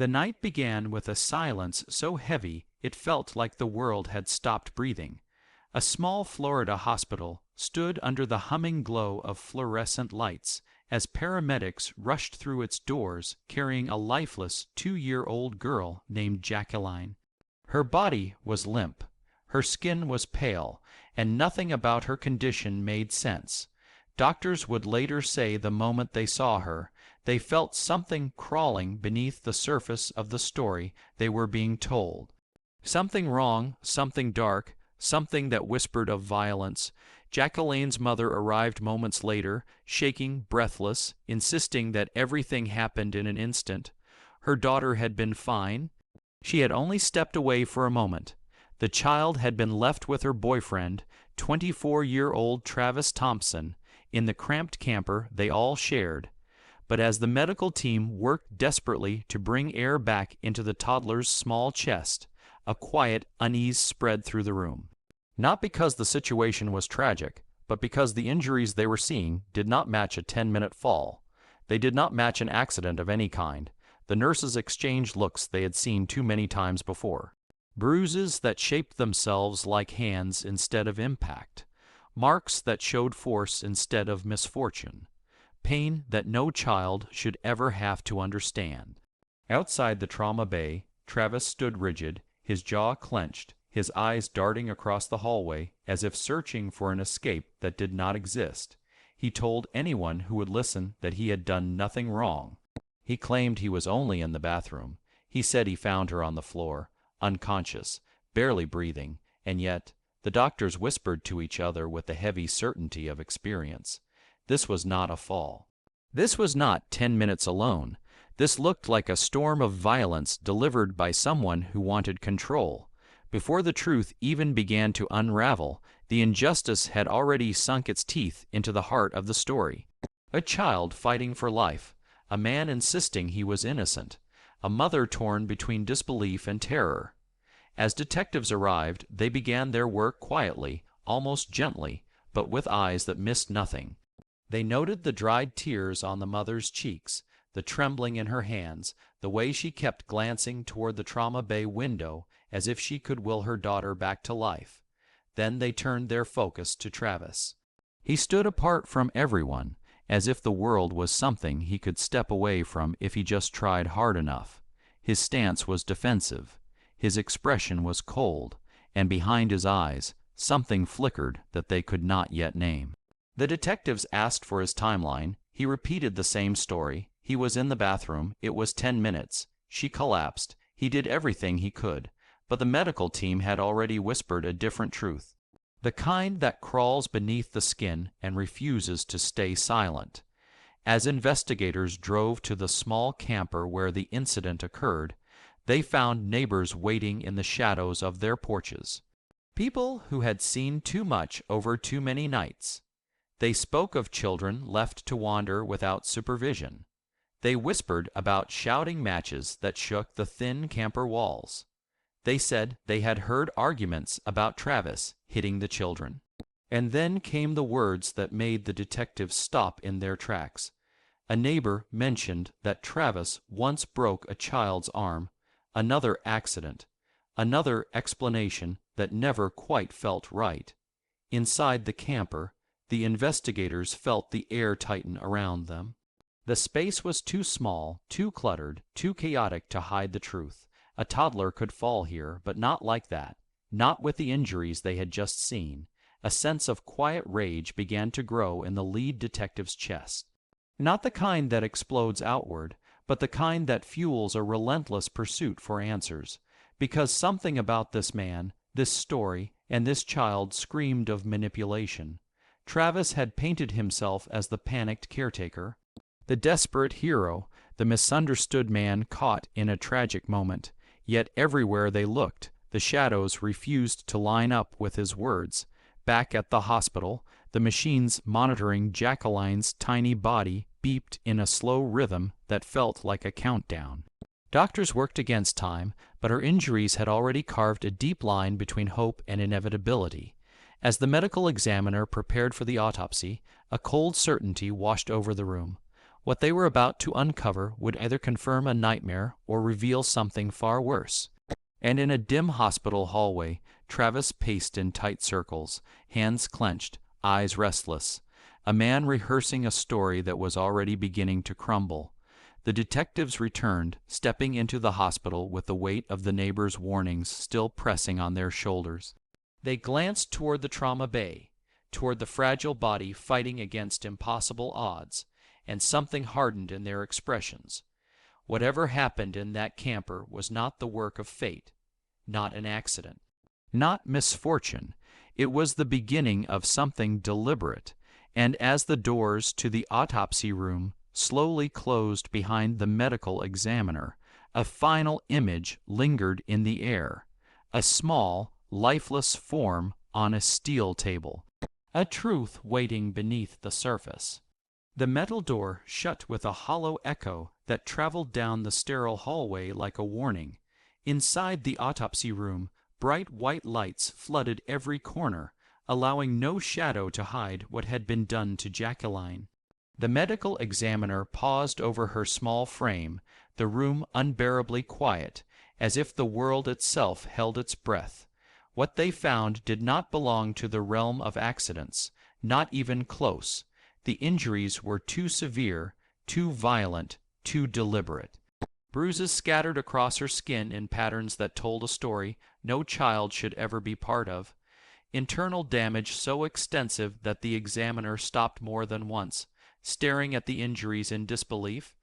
The night began with a silence so heavy it felt like the world had stopped breathing. A small Florida hospital stood under the humming glow of fluorescent lights as paramedics rushed through its doors carrying a lifeless 2-year-old girl named Jacqueline. Her body was limp, her skin was pale, and nothing about her condition made sense. Doctors would later say the moment they saw her, they felt something crawling beneath the surface of the story they were being told. Something wrong, something dark, something that whispered of violence. Jacqueline's mother arrived moments later, shaking, breathless, insisting that everything happened in an instant. Her daughter had been fine. She had only stepped away for a moment. The child had been left with her boyfriend, 24-year-old Travis Thompson, in the cramped camper they all shared. But as the medical team worked desperately to bring air back into the toddler's small chest, a quiet unease spread through the room. Not because the situation was tragic, but because the injuries they were seeing did not match a 10-minute fall. They did not match an accident of any kind. The nurses exchanged looks they had seen too many times before. Bruises that shaped themselves like hands instead of impact. Marks that showed force instead of misfortune. Pain that no child should ever have to understand. Outside the trauma bay, Travis stood rigid, his jaw clenched, his eyes darting across the hallway as if searching for an escape that did not exist. He told anyone who would listen that he had done nothing wrong. He claimed he was only in the bathroom. He said he found her on the floor, unconscious, barely breathing, and yet the doctors whispered to each other with the heavy certainty of experience. This was not a fall. This was not 10 minutes alone. This looked like a storm of violence delivered by someone who wanted control. Before the truth even began to unravel, the injustice had already sunk its teeth into the heart of the story. A child fighting for life, a man insisting he was innocent, a mother torn between disbelief and terror. As detectives arrived, they began their work quietly, almost gently, but with eyes that missed nothing. They noted the dried tears on the mother's cheeks, the trembling in her hands, the way she kept glancing toward the trauma bay window as if she could will her daughter back to life. Then they turned their focus to Travis. He stood apart from everyone, as if the world was something he could step away from if he just tried hard enough. His stance was defensive. His expression was cold, and behind his eyes, something flickered that they could not yet name. The detectives asked for his timeline. He repeated the same story. He was in the bathroom. It was 10 minutes. She collapsed. He did everything he could. But the medical team had already whispered a different truth. The kind that crawls beneath the skin and refuses to stay silent. As investigators drove to the small camper where the incident occurred, they found neighbors waiting in the shadows of their porches. People who had seen too much over too many nights. They spoke of children left to wander without supervision. They whispered about shouting matches that shook the thin camper walls. They said they had heard arguments about Travis hitting the children. And then came the words that made the detectives stop in their tracks. A neighbor mentioned that Travis once broke a child's arm, another accident, another explanation that never quite felt right. Inside the camper, the investigators felt the air tighten around them. The space was too small, too cluttered, too chaotic to hide the truth. A toddler could fall here, but not like that, not with the injuries they had just seen. A sense of quiet rage began to grow in the lead detective's chest. Not the kind that explodes outward, but the kind that fuels a relentless pursuit for answers. Because something about this man, this story, and this child screamed of manipulation. Travis had painted himself as the panicked caretaker, the desperate hero, the misunderstood man caught in a tragic moment. Yet everywhere they looked, the shadows refused to line up with his words. Back at the hospital, the machines monitoring Jacqueline's tiny body beeped in a slow rhythm that felt like a countdown. Doctors worked against time, but her injuries had already carved a deep line between hope and inevitability. As the medical examiner prepared for the autopsy, a cold certainty washed over the room. What they were about to uncover would either confirm a nightmare or reveal something far worse. And in a dim hospital hallway, Travis paced in tight circles, hands clenched, eyes restless, a man rehearsing a story that was already beginning to crumble. The detectives returned, stepping into the hospital with the weight of the neighbors' warnings still pressing on their shoulders. They glanced toward the trauma bay, toward the fragile body fighting against impossible odds, and something hardened in their expressions. Whatever happened in that camper was not the work of fate, not an accident, not misfortune. It was the beginning of something deliberate, and as the doors to the autopsy room slowly closed behind the medical examiner, a final image lingered in the air, a small, lifeless form on a steel table, a truth waiting beneath the surface. The metal door shut with a hollow echo that traveled down the sterile hallway like a warning. Inside the autopsy room, bright white lights flooded every corner, allowing no shadow to hide what had been done to Jacqueline. The medical examiner paused over her small frame, the room unbearably quiet, as if the world itself held its breath. What they found did not belong to the realm of accidents, not even close. The injuries were too severe, too violent, too deliberate. Bruises scattered across her skin in patterns that told a story no child should ever be part of. Internal damage so extensive that the examiner stopped more than once, staring at the injuries in disbelief.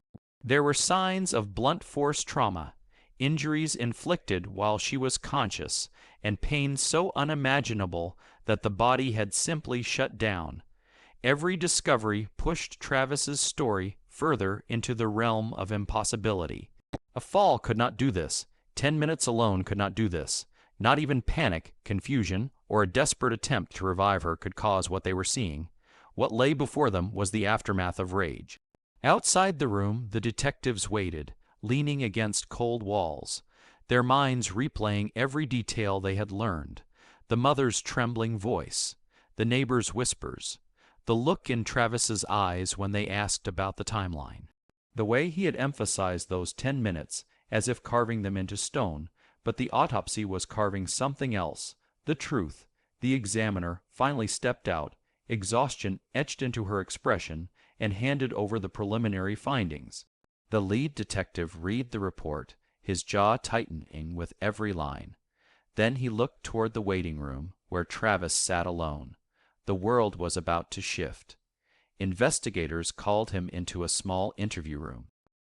There were signs of blunt force trauma, injuries inflicted while she was conscious, and pain so unimaginable that the body had simply shut down. Every discovery pushed Travis's story further into the realm of impossibility. A fall could not do this. 10 minutes alone could not do this. Not even panic, confusion, or a desperate attempt to revive her could cause what they were seeing. What lay before them was the aftermath of rage. Outside the room, the detectives waited, leaning against cold walls, their minds replaying every detail they had learned. The mother's trembling voice, the neighbor's whispers, the look in Travis's eyes when they asked about the timeline. The way he had emphasized those 10 minutes, as if carving them into stone, but the autopsy was carving something else, the truth. The examiner finally stepped out, exhaustion etched into her expression, and handed over the preliminary findings. The lead detective read the report, his jaw tightening with every line. Then he looked toward the waiting room, where Travis sat alone. The world was about to shift. Investigators called him into a small interview room.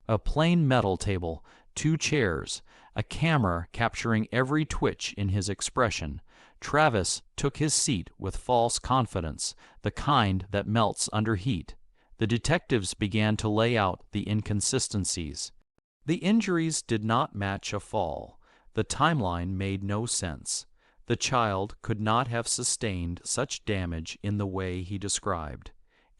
A plain metal table, 2 chairs, a camera capturing every twitch in his expression. Travis took his seat with false confidence, the kind that melts under heat. The detectives began to lay out the inconsistencies. The injuries did not match a fall. The timeline made no sense. The child could not have sustained such damage in the way he described.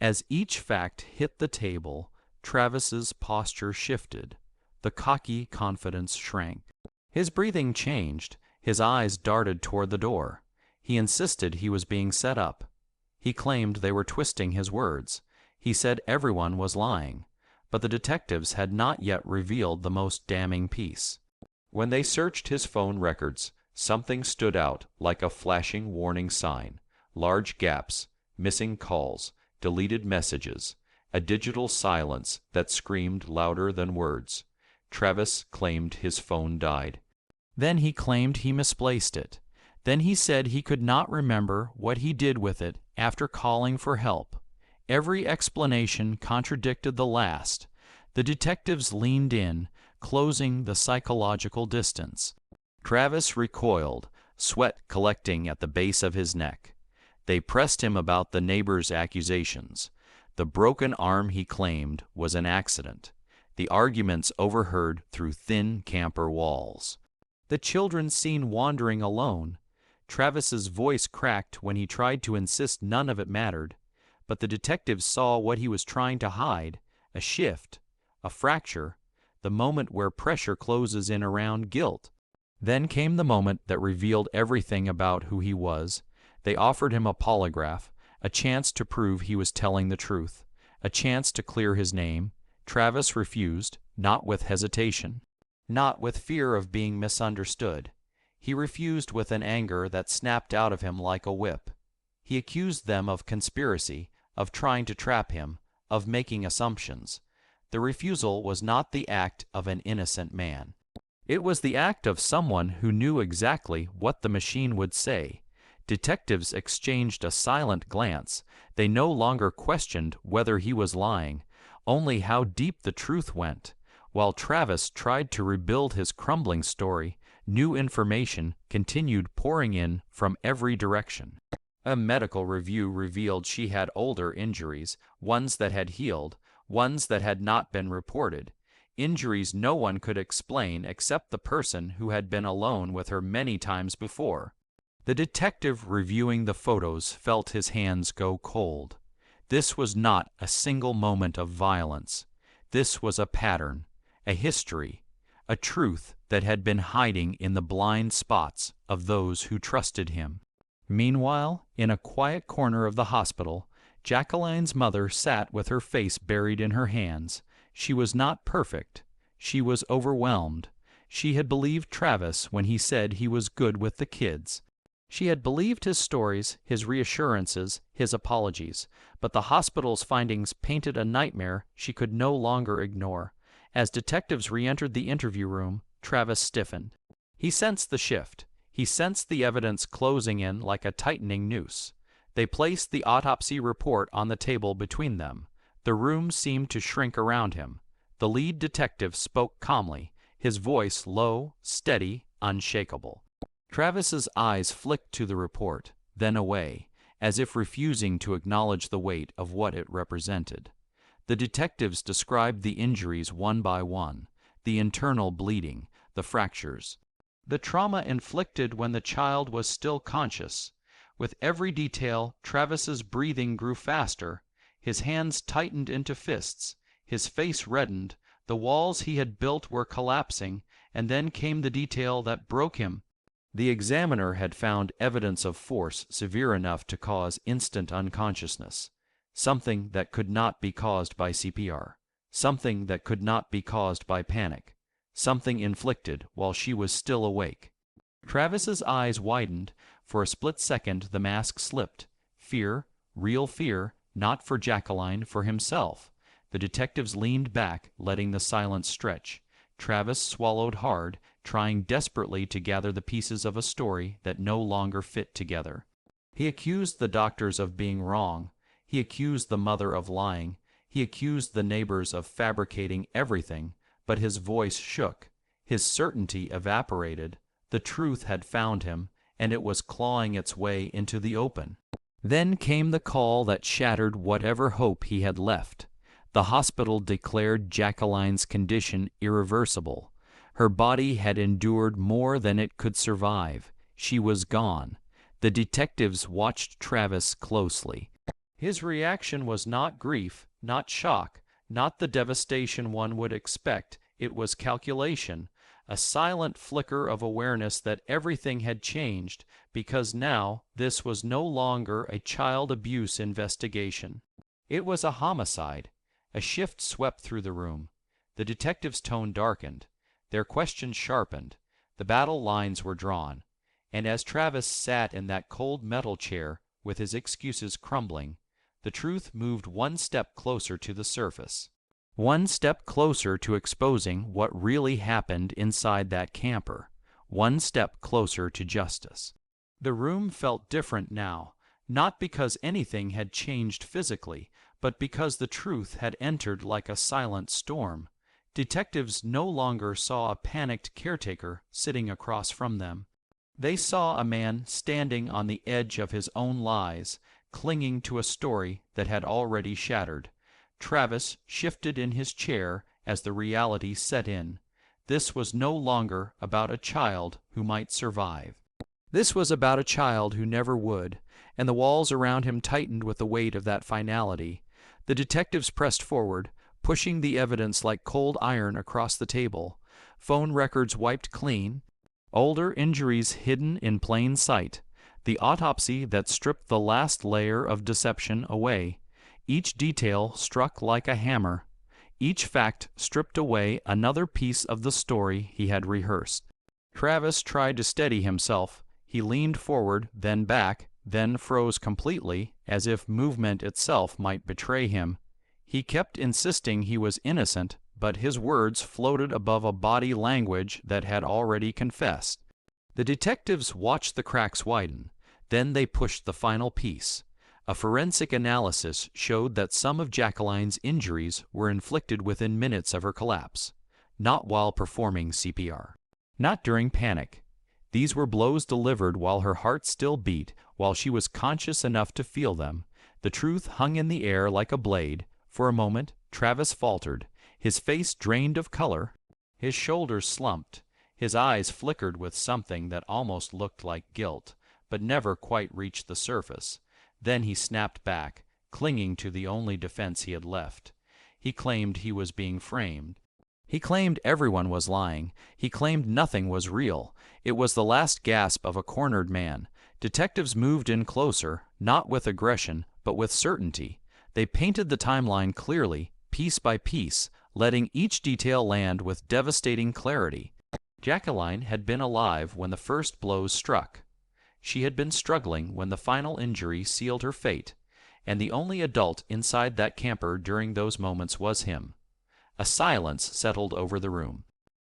As each fact hit the table, Travis's posture shifted. The cocky confidence shrank. His breathing changed. His eyes darted toward the door. He insisted he was being set up. He claimed they were twisting his words. He said everyone was lying. But the detectives had not yet revealed the most damning piece. When they searched his phone records, something stood out like a flashing warning sign. Large gaps, missing calls, deleted messages, a digital silence that screamed louder than words. Travis claimed his phone died. Then he claimed he misplaced it. Then he said he could not remember what he did with it after calling for help. Every explanation contradicted the last. The detectives leaned in, closing the psychological distance. Travis recoiled, sweat collecting at the base of his neck. They pressed him about the neighbor's accusations. The broken arm he claimed was an accident. The arguments overheard through thin camper walls. The children seen wandering alone. Travis's voice cracked when he tried to insist none of it mattered. But the detectives saw what he was trying to hide, a shift, a fracture, the moment where pressure closes in around guilt. Then came the moment that revealed everything about who he was. They offered him a polygraph, a chance to prove he was telling the truth, a chance to clear his name, Travis refused, not with hesitation, not with fear of being misunderstood. He refused with an anger that snapped out of him like a whip. He accused them of conspiracy, of trying to trap him, of making assumptions. The refusal was not the act of an innocent man. It was the act of someone who knew exactly what the machine would say. Detectives exchanged a silent glance. They no longer questioned whether he was lying, only how deep the truth went. While Travis tried to rebuild his crumbling story, new information continued pouring in from every direction. A medical review revealed she had older injuries, ones that had healed, ones that had not been reported. Injuries no one could explain except the person who had been alone with her many times before. The detective reviewing the photos felt his hands go cold. This was not a single moment of violence. This was a pattern, a history, a truth that had been hiding in the blind spots of those who trusted him. Meanwhile, in a quiet corner of the hospital, Jacqueline's mother sat with her face buried in her hands. She was not perfect. She was overwhelmed. She had believed Travis when he said he was good with the kids. She had believed his stories, his reassurances, his apologies, but the hospital's findings painted a nightmare she could no longer ignore. As detectives re-entered the interview room, Travis stiffened. He sensed the shift. He sensed the evidence closing in like a tightening noose. They placed the autopsy report on the table between them. The room seemed to shrink around him. The lead detective spoke calmly, his voice low, steady, unshakable. Travis's eyes flicked to the report, then away, as if refusing to acknowledge the weight of what it represented. The detectives described the injuries one by one, the internal bleeding, the fractures, the trauma inflicted when the child was still conscious. With every detail, Travis's breathing grew faster, his hands tightened into fists, his face reddened, the walls he had built were collapsing, and then came the detail that broke him. The examiner had found evidence of force severe enough to cause instant unconsciousness, something that could not be caused by CPR, something that could not be caused by panic, something inflicted while she was still awake. Travis's eyes widened. For a split second the mask slipped. Fear, real fear, not for Jacqueline, for himself. The detectives leaned back, letting the silence stretch. Travis swallowed hard, trying desperately to gather the pieces of a story that no longer fit together. He accused the doctors of being wrong. He accused the mother of lying. He accused the neighbors of fabricating everything, but his voice shook. His certainty evaporated. The truth had found him, and it was clawing its way into the open. Then came the call that shattered whatever hope he had left. The hospital declared Jacqueline's condition irreversible. Her body had endured more than it could survive. She was gone. The detectives watched Travis closely. His reaction was not grief, not shock, not the devastation one would expect. It was calculation, a silent flicker of awareness that everything had changed, because now this was no longer a child abuse investigation. It was a homicide. A shift swept through the room. The detectives' tone darkened. Their questions sharpened. The battle lines were drawn. And as Travis sat in that cold metal chair, with his excuses crumbling, the truth moved one step closer to the surface. One step closer to exposing what really happened inside that camper. One step closer to justice. The room felt different now, not because anything had changed physically, but because the truth had entered like a silent storm. Detectives no longer saw a panicked caretaker sitting across from them. They saw a man standing on the edge of his own lies, clinging to a story that had already shattered. Travis shifted in his chair as the reality set in. This was no longer about a child who might survive. This was about a child who never would, and the walls around him tightened with the weight of that finality. The detectives pressed forward, pushing the evidence like cold iron across the table. Phone records wiped clean, older injuries hidden in plain sight, the autopsy that stripped the last layer of deception away. Each detail struck like a hammer. Each fact stripped away another piece of the story he had rehearsed. Travis tried to steady himself. He leaned forward, then back, then froze completely, as if movement itself might betray him. He kept insisting he was innocent, but his words floated above a body language that had already confessed. The detectives watched the cracks widen. Then they pushed the final piece. A forensic analysis showed that some of Jacqueline's injuries were inflicted within minutes of her collapse, not while performing CPR. Not during panic. These were blows delivered while her heart still beat, while she was conscious enough to feel them. The truth hung in the air like a blade. For a moment, Travis faltered. His face drained of color. His shoulders slumped. His eyes flickered with something that almost looked like guilt, but never quite reached the surface. Then he snapped back, clinging to the only defense he had left. He claimed he was being framed. He claimed everyone was lying. He claimed nothing was real. It was the last gasp of a cornered man. Detectives moved in closer, not with aggression, but with certainty. They painted the timeline clearly, piece by piece, letting each detail land with devastating clarity. Jacqueline had been alive when the first blows struck. She had been struggling when the final injury sealed her fate, and the only adult inside that camper during those moments was him. A silence settled over the room.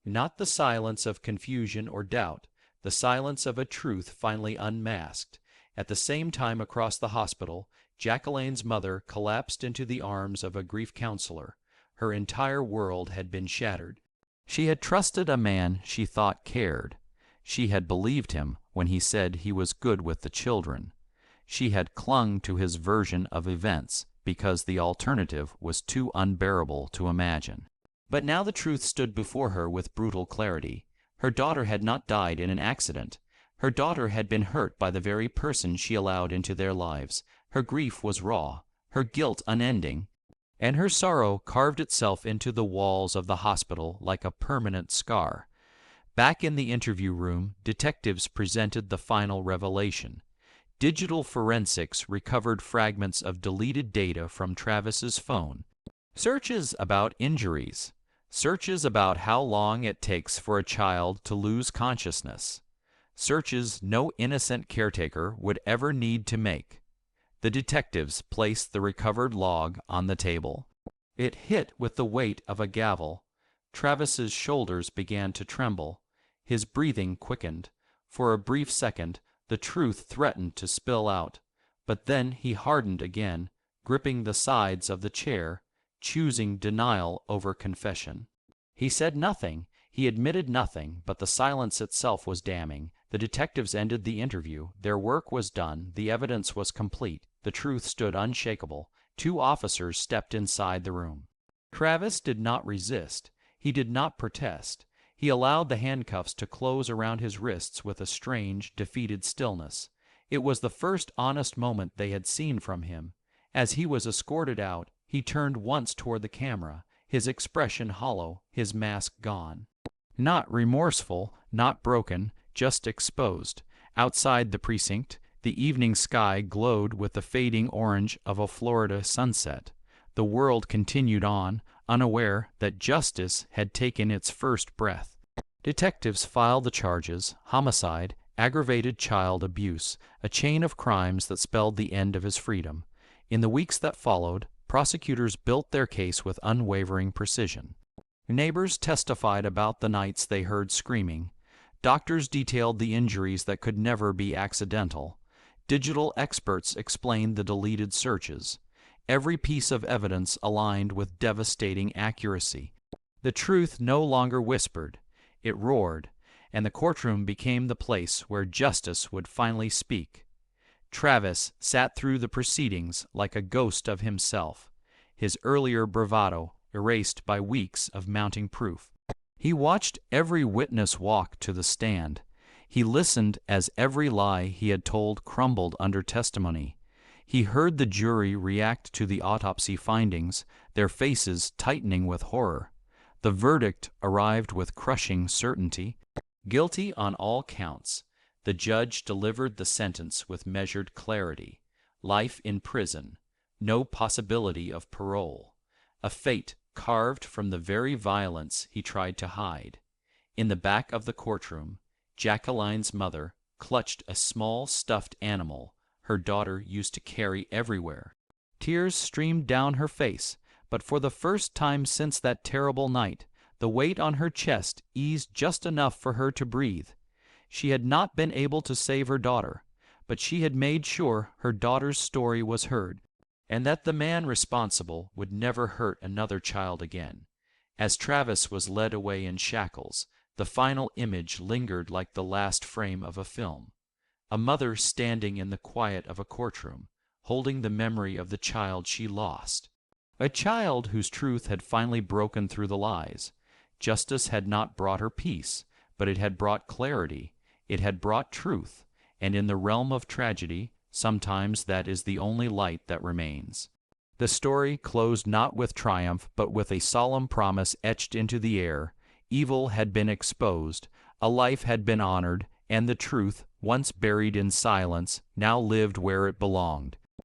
Not the silence of confusion or doubt, the silence of a truth finally unmasked. At the same time across the hospital, Jacqueline's mother collapsed into the arms of a grief counselor. Her entire world had been shattered. She had trusted a man she thought cared. She had believed him when he said he was good with the children. She had clung to his version of events because the alternative was too unbearable to imagine. But now the truth stood before her with brutal clarity. Her daughter had not died in an accident. Her daughter had been hurt by the very person she allowed into their lives. Her grief was raw, her guilt unending, and her sorrow carved itself into the walls of the hospital like a permanent scar. Back in the interview room, detectives presented the final revelation. Digital forensics recovered fragments of deleted data from Travis's phone. Searches about injuries. Searches about how long it takes for a child to lose consciousness. Searches no innocent caretaker would ever need to make. The detectives placed the recovered log on the table. It hit with the weight of a gavel. Travis's shoulders began to tremble. His breathing quickened. For a brief second, the truth threatened to spill out. But then he hardened again, gripping the sides of the chair, choosing denial over confession. He said nothing. He admitted nothing, but the silence itself was damning. The detectives ended the interview. Their work was done. The evidence was complete. The truth stood unshakable. 2 officers stepped inside the room. Travis did not resist. He did not protest. He allowed the handcuffs to close around his wrists with a strange, defeated stillness. It was the first honest moment they had seen from him. As he was escorted out, he turned once toward the camera, his expression hollow, his mask gone. Not remorseful, not broken, just exposed. Outside the precinct, the evening sky glowed with the fading orange of a Florida sunset. The world continued on, unaware that justice had taken its first breath. Detectives filed the charges: homicide, aggravated child abuse, a chain of crimes that spelled the end of his freedom. In the weeks that followed, prosecutors built their case with unwavering precision. Neighbors testified about the nights they heard screaming. Doctors detailed the injuries that could never be accidental. Digital experts explained the deleted searches. Every piece of evidence aligned with devastating accuracy. The truth no longer whispered. It roared, and the courtroom became the place where justice would finally speak. Travis sat through the proceedings like a ghost of himself, his earlier bravado erased by weeks of mounting proof. He watched every witness walk to the stand. He listened as every lie he had told crumbled under testimony. He heard the jury react to the autopsy findings, their faces tightening with horror. The verdict arrived with crushing certainty. Guilty on all counts. The judge delivered the sentence with measured clarity. Life in prison. No possibility of parole. A fate carved from the very violence he tried to hide. In the back of the courtroom, Jacqueline's mother clutched a small stuffed animal her daughter used to carry everywhere. Tears streamed down her face, but for the first time since that terrible night, the weight on her chest eased just enough for her to breathe. She had not been able to save her daughter, but she had made sure her daughter's story was heard, and that the man responsible would never hurt another child again. As Travis was led away in shackles, the final image lingered like the last frame of a film. A mother standing in the quiet of a courtroom, holding the memory of the child she lost. A child whose truth had finally broken through the lies. Justice had not brought her peace, but it had brought clarity. It had brought truth, and in the realm of tragedy, sometimes that is the only light that remains. The story closed not with triumph, but with a solemn promise etched into the air. Evil had been exposed, a life had been honored, and the truth, once buried in silence, now lived where it belonged.